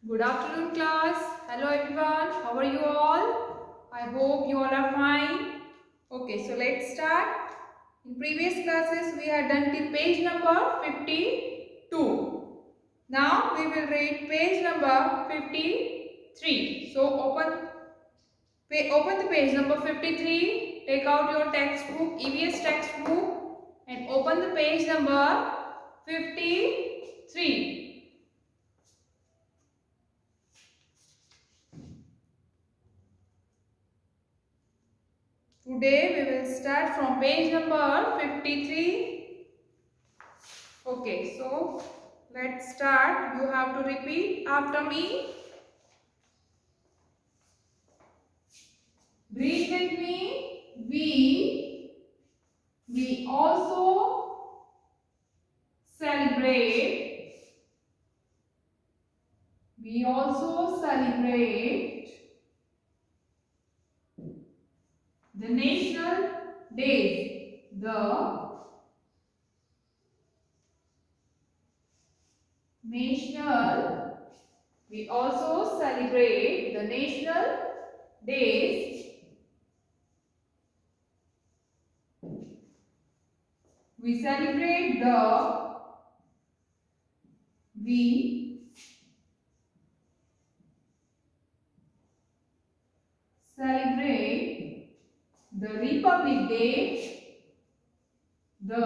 Good afternoon, class. Hello, everyone. How are you all? I hope you all are fine. Okay, so let's start. In previous classes, we had done till page number 52. Now, we will read page number 53. So, open the page number 53. Take out your textbook, EVS textbook, and open the page number 53. Today we will start from page number 53. Okay, so let's start. You have to repeat after me. Read with me. We also celebrate. We also celebrate the national days. We also celebrate the national days. We celebrate the Republic Day, the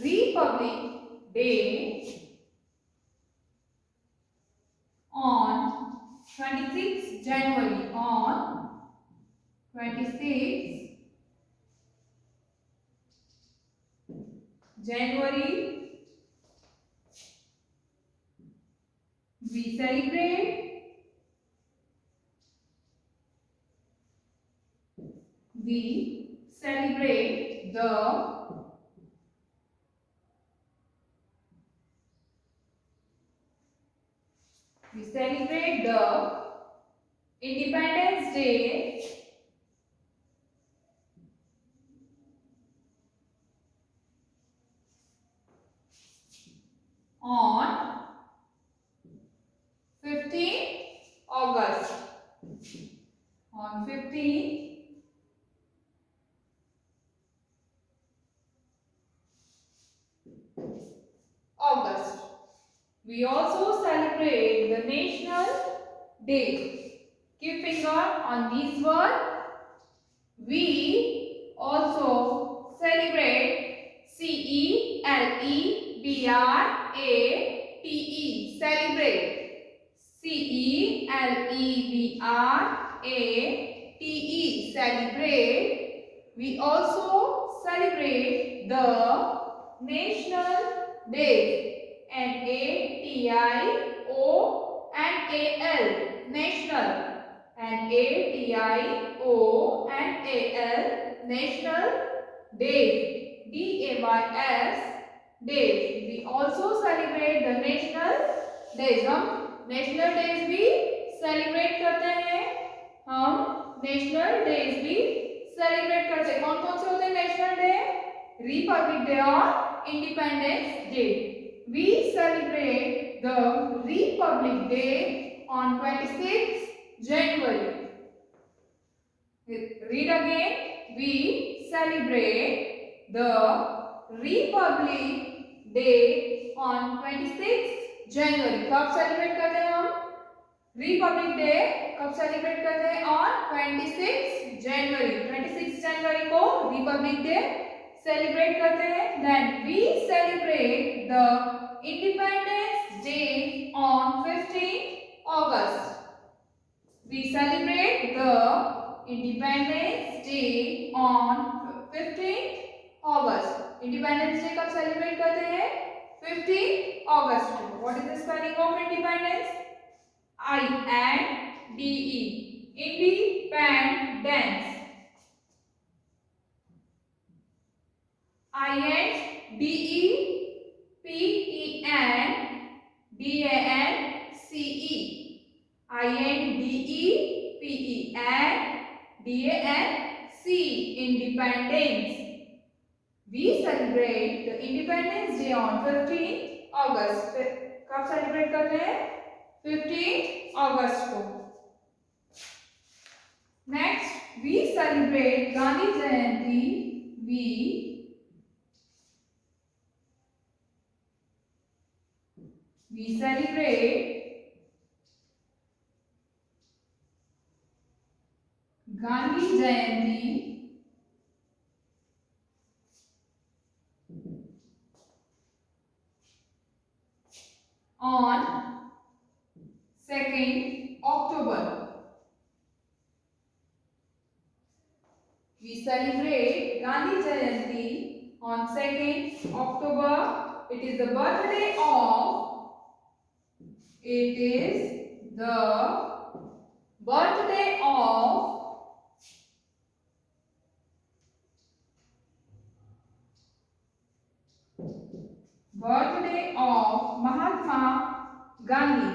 Republic Day on 26th January. On 26th January, we celebrate the Independence Day on 15th August. On 15th August. We also celebrate the National Day. Keep finger on these words. We also celebrate celebrate. Celebrate. Celebrate. Celebrate. We also celebrate the national days. NATIONAL. National. NATIONAL. National days. DAYS. Days. We also celebrate the national days. हम national days भी celebrate करते हैं. हम national days भी celebrate करते हैं. कौन कौन से होते हैं नेशनल डे? रिपब्लिक डे और independence day. We celebrate the Republic Day on 26th January. Read again. We celebrate the Republic Day on 26th January. कब सेलिब्रेट करते हैं हम? रिपब्लिक डे कब सेलिब्रेट करते हैं? ऑन 26 जनवरी. 26 जनवरी को रिपब्लिक डे सेलिब्रेट करते हैं. Then we celebrate the Independence Day on 15 August. We celebrate the Independence Day on 15 August. Independence Day कब सेलिब्रेट करते हैं? 15 अगस्त को. What is the spelling of independence? INDE. Independence. INDEPENDANCE. Independence. We celebrate the Independence Day on 15th August. कब celebrate करते हैं? 15th अगस्त को. Next, we celebrate Gandhi Jayanti. We celebrate Gandhi Jayanti on 2nd October. We celebrate Gandhi Jayanti on 2nd October. It is the birthday of Mahatma Gandhi.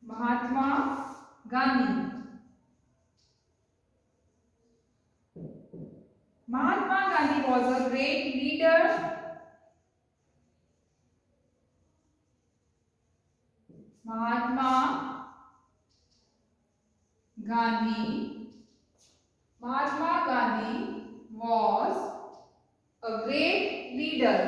Mahatma Gandhi. Mahatma Gandhi was a great leader. Mahatma Gandhi was a great leader.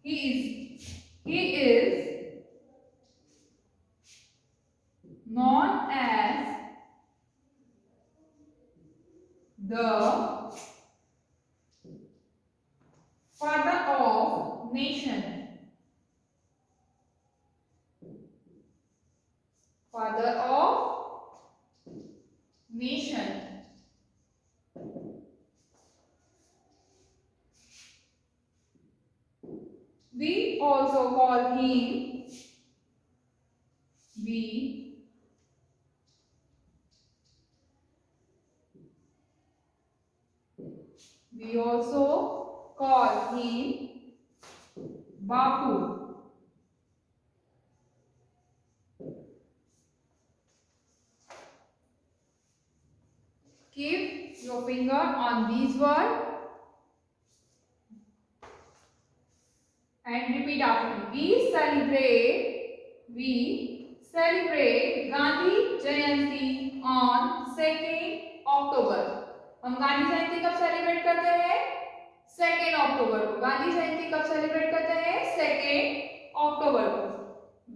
He is known as the father of nation. Father of nation. We also call him we also call him Bapu. Keep your finger on these words and repeat after me. We celebrate Gandhi Jayanti on 2nd October. हम गांधी जयंती कब celebrate करते हैं? 2nd October को. गांधी जयंती कब celebrate करते हैं? 2nd October को.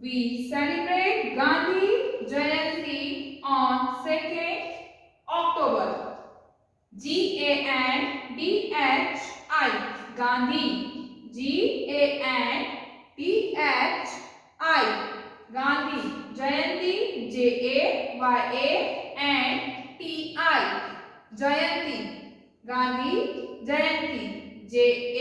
We celebrate Gandhi Jayanti on 2nd October. Gandhi. Gandhi. Gandhi. Jayanti. Jayanti. Jayanti. Gandhi Jayanti. Jayanti.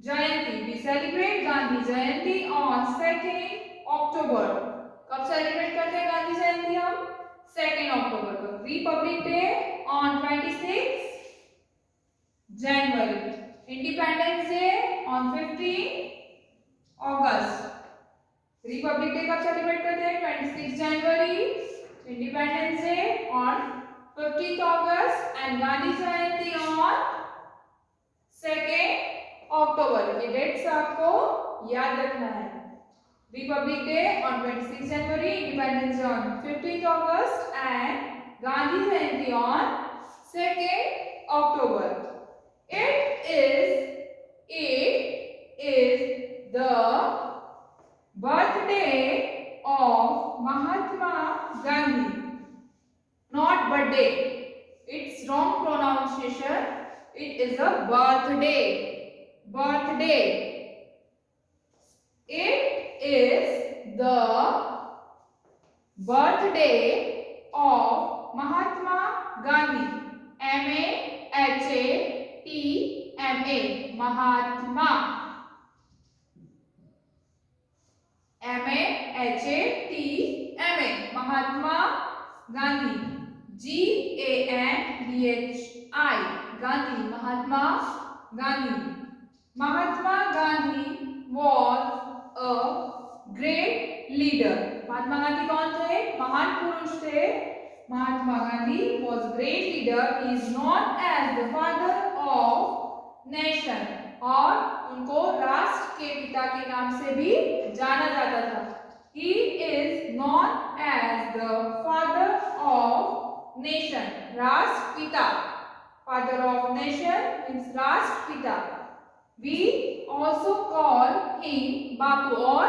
Jayanti. We celebrate Gandhi Jayanti on 2nd October. कब सेलिब्रेट करते हैं गांधी जयंती हम? 2nd अक्टूबर को. Republic day on 26th January. Independence Day on 15th August. Republic day कब celebrate करते हैं? 26 जनवरी. Independence day on 15th August and Gandhi Jayanti on 2nd October. ये डेट्स आपको याद रखना है. Republic Day on 26 January, Independence Day on 15th August and Gandhi Jayanti on 2nd October. It is the birthday of Mahatma Gandhi. Not birthday. It's wrong pronunciation. It is a birthday. Birthday. It is the birthday of Mahatma Gandhi. Mahatma. GANDHATMA Mahatma Gandhi GANDHI Gandhi Mahatma Gandhi Mahatma Gandhi was a great leader Mahatma Gandhi कौन थे महान पुरुष थे Mahatma Gandhi was a great leader he is known as the father of nation और उनको राष्ट्र के पिता के नाम से भी जाना जाता था he is known as the father of nation राष्ट्र पिता father of nation means राष्ट्र पिता we also call him बापू और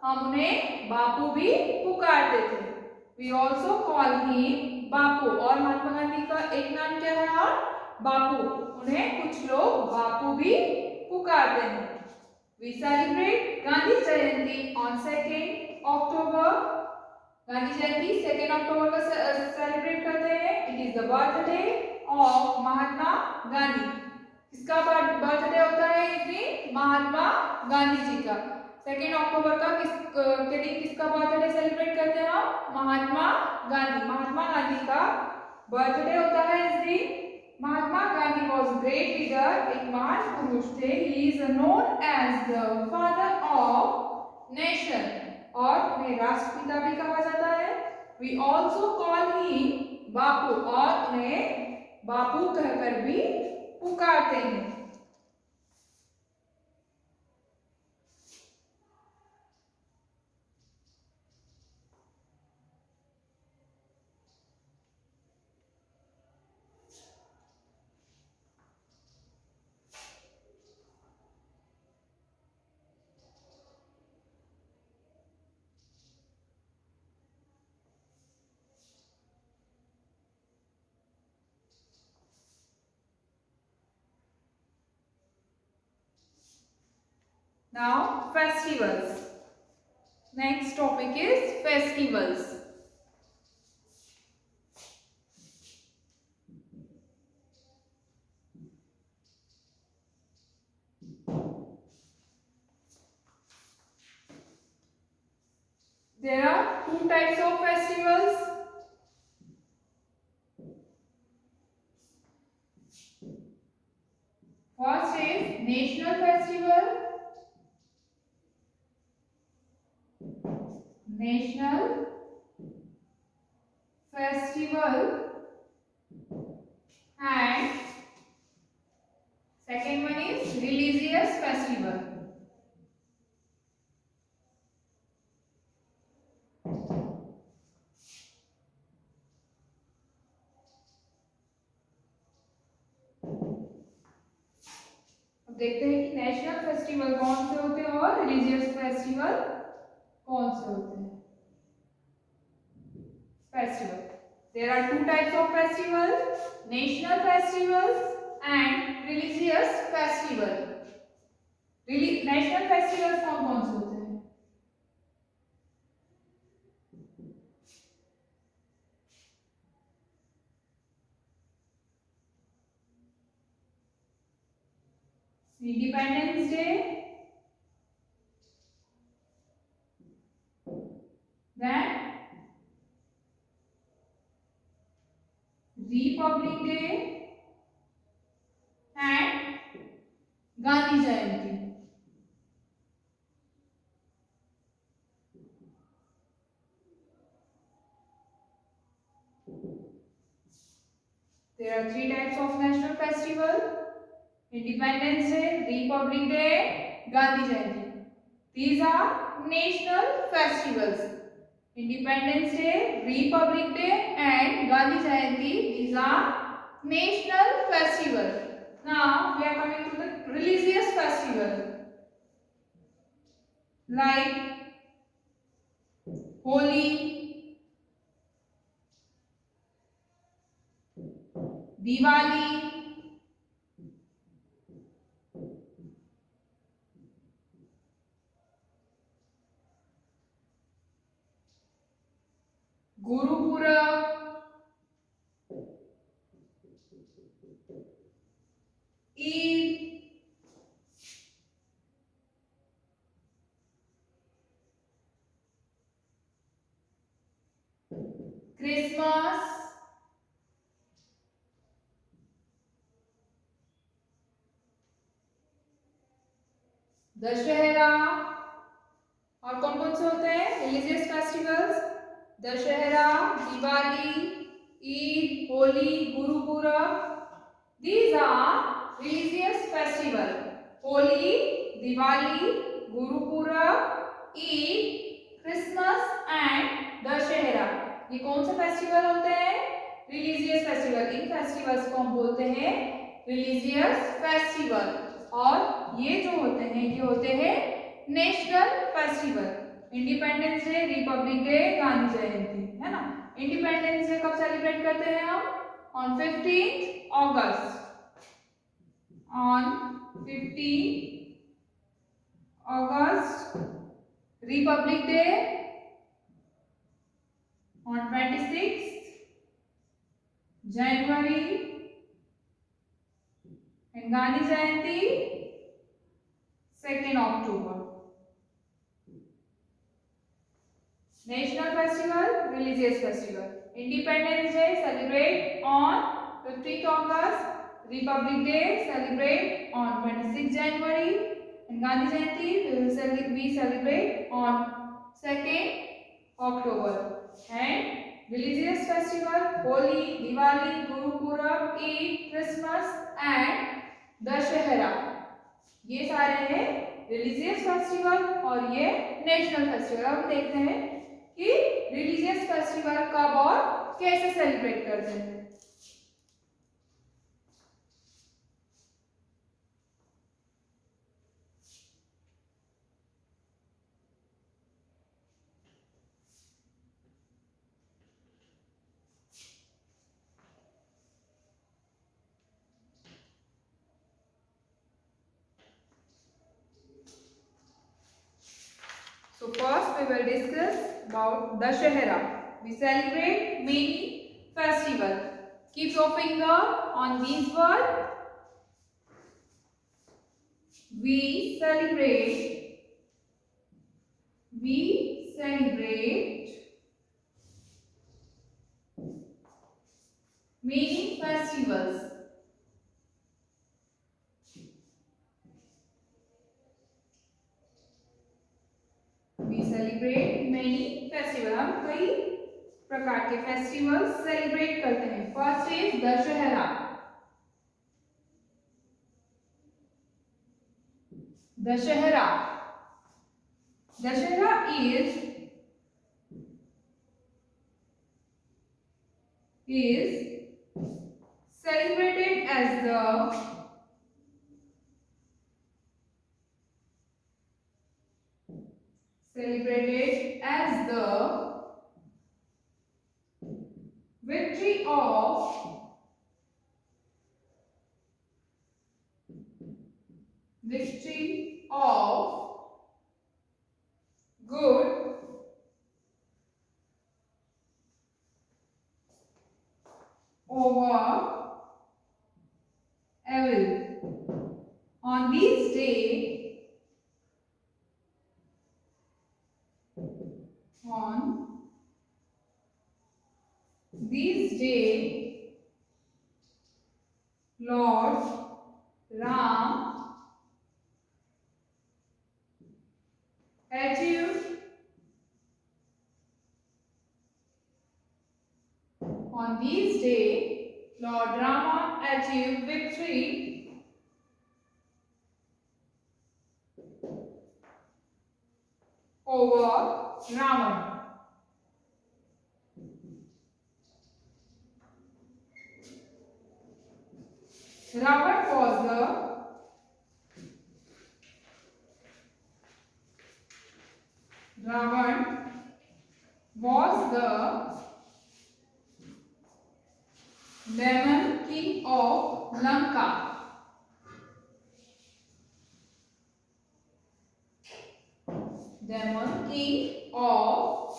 हम उन्हें बापू भी पुकारते थे we also call him बापू और महात्मा गांधी का एक नाम क्या है और बापू उन्हें कुछ लोग बापू भी पुकारते हैं we celebrate Gandhi Jayanti on 2nd October Gandhi Jayanti 2nd October को सेलिब्रेट करते हैं it is the birthday of Mahatma Gandhi किसका बर्थडे होता है इस दिन महात्मा गांधी जी का 2nd अक्टूबर का के दिन किसका बर्थडे सेलिब्रेट करते हैं हम महात्मा गांधी का बर्थडे होता है इस दिन Mahatma Gandhi was great leader एक महान पुरुष थे he is known as the father of nation और उन्हें राष्ट्रपिता भी कहा जाता है we also call him Bapu और उन्हें बापू कहकर भी पुकारते हैं Now festivals. Next topic is festivals. There are two types of festivals. First is national festival. National festival and second one is religious festival. अब देखते हैं कि नेशनल फेस्टिवल कौन से होते हैं और रिलीजियस फेस्टिवल कौन से होते हैं festival there are two types of festivals national festivals and religious festival national festivals कौन से होते हैं independence day then Republic Day and Gandhi Jayanti. There are three types of national festival: Independence Day, Republic Day, Gandhi Jayanti. These are national festivals. Independence Day, Republic Day and Gandhi Jayanti. These are national festivals. Now we are coming to the religious festival like Holi, Diwali, Gurpurab, Eid, Christmas, Dussehra, और कौन कौन से होते हैं religious festivals? Dussehra, Diwali, Eid, Holi, Gurpurab. These are religious festival. Holi, Diwali, Gurpurab, Eid, Christmas and Dussehra. ये कौन से festival होते हैं? Religious festival. इन फेस्टिवल्स को हम बोलते हैं रिलीजियस फेस्टिवल. और ये जो होते हैं ये होते हैं national festival. Independence day, republic day, Gandhi Jayanti, है ना. इंडिपेंडेंस डे कब सेलिब्रेट करते हैं हम? On 15th August. On 15th August. Republic Day on 26th January. And Gandhi Jayanti 2nd October. National festival, religious festival. Independence Day celebrate on 15th August. Republic Day celebrate on 26th January. And Gandhi Jayanti we celebrate on 2nd October. And religious festival Holi, Diwali, Gurupurab, Eid, Christmas and Dashehra. ये सारे हैं religious festival और ये national festival. अब देखते हैं कि religious festival कब और कैसे सेलिब्रेट करते हैं. So first we will discuss about Dashehra. We celebrate many festivals. Keep your finger on these words. We celebrate many festivals. We celebrate many festivals. हम कई प्रकार के फेस्टिवल्स सेलिब्रेट करते हैं. First is Dussehra. Dashehra. Dashehra is celebrated as the victory of good over evil. On this day, Lord Ram achieved victory over Ravan. Ravan was the demon king of Lanka. Demon king of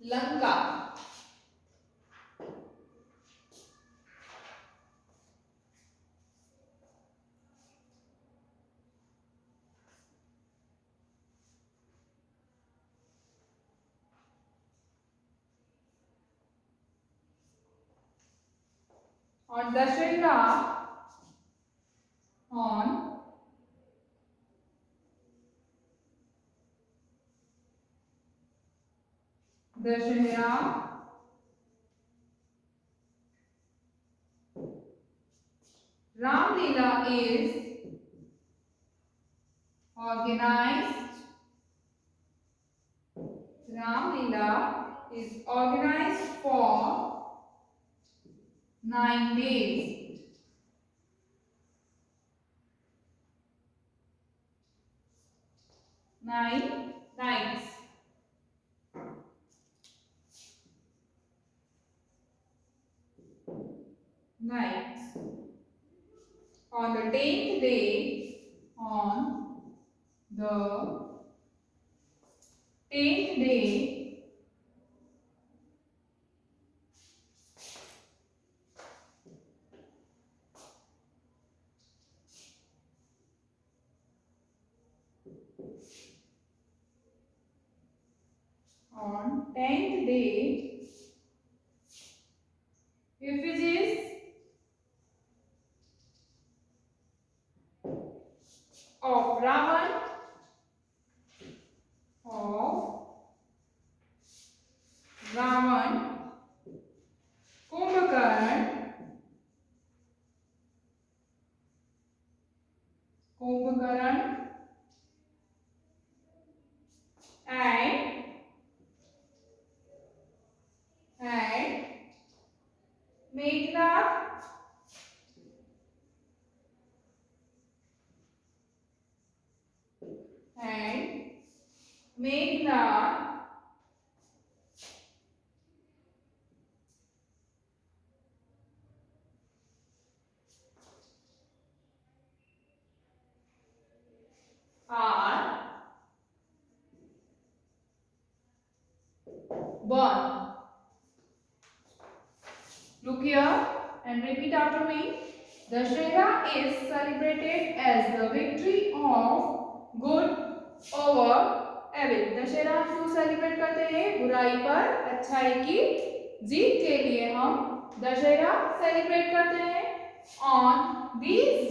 Lanka. on on Dashera, Ram Leela is organized. Ram Leela is organized for 9 days. 9 nights. Nights. On the 10th day, on the 10th day, on 10th day, effigies of Ravan, Kumbhakarn, and Meghnad and Meghnad are born. Look here and repeat after me. Dashera is celebrated as the victory of good over evil. Dussehra हम क्यों celebrate करते हैं? बुराई पर अच्छाई की जीत के लिए हम दशहरा सेलिब्रेट करते हैं. On these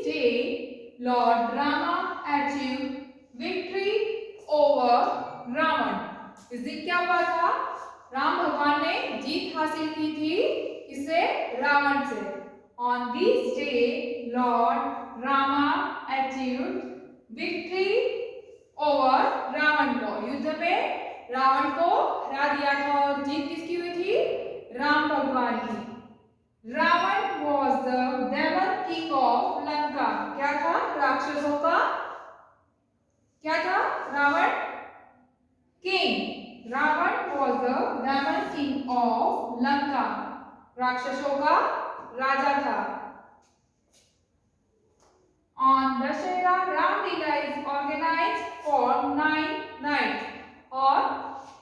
day, Lord Rama achieved victory over Ravan. इस दिन क्या हुआ था? राम भगवान ने जीत हासिल की थी किससे? रावण से. On this day, Lord Rama achieved victory over Ravan को. युद्ध में रावण को हरा दिया था और जीत किसकी हुई थी? राम भगवान की. Ravan was the devil king of Lanka. क्या था? राक्षसों का क्या था? Ravan king. Ravan was the demon king of Lanka. राक्षसों का राजा था. On Dashera, Ram Leela is organized for 9 nights. और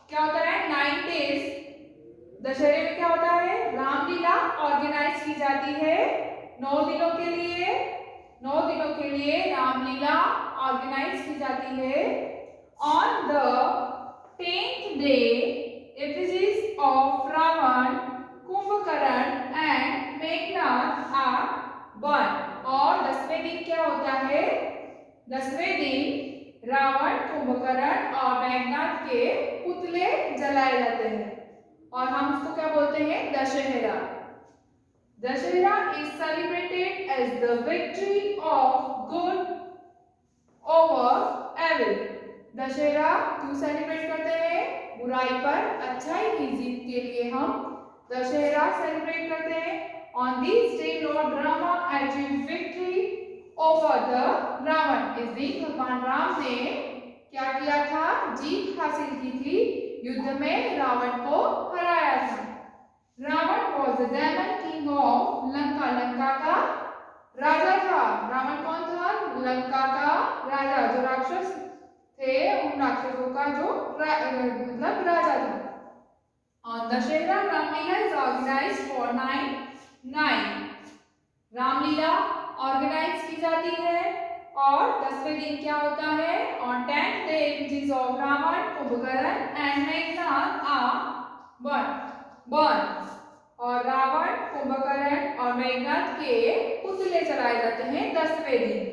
क्या होता है? 9 days. दशहरे में क्या होता है? रामलीला ऑर्गेनाइज की जाती है 9 दिनों के लिए. 9 दिनों के लिए रामलीला ऑर्गेनाइज की जाती है. On the 10th day, effigies of Ravan, Kumbhakarn and Meghnad are burned. और 10वें दिन क्या होता है? 10वें दिन रावण, कुंभकर्ण और मेघनाद के पुतले जलाए जाते हैं और हम उसको क्या बोलते हैं? Dussehra. Dussehra is celebrated as the victory of good over evil. Dussehra क्यों सेलिब्रेट करते हैं? बुराई पर अच्छाई की जीत के लिए हम दशहरा सेलिब्रेट करते हैं. On this day, Lord Rama achieved victory over the Ravan. इस दिन भगवान राम ने क्या किया था? जीत हासिल की थी. युद्ध में रावण को हराया था. Ravan was the demon king of Lanka. Lanka का राजा था. रावण कौन था? लंका का राजा. जो राक्षस थे उन राक्षसों का जो मतलब राजा था. On Dashera, Ramleela is organized for 9 nights. Ramlila organise की जाती है और 10वें दिन क्या होता है? On 10th day, effigies of Ravan, Kumbhakarn and Meghnad are burned. Burn. और रावण, कुंभकर्ण और मेघनाथ के पुतले जलाए जाते हैं 10वें दिन।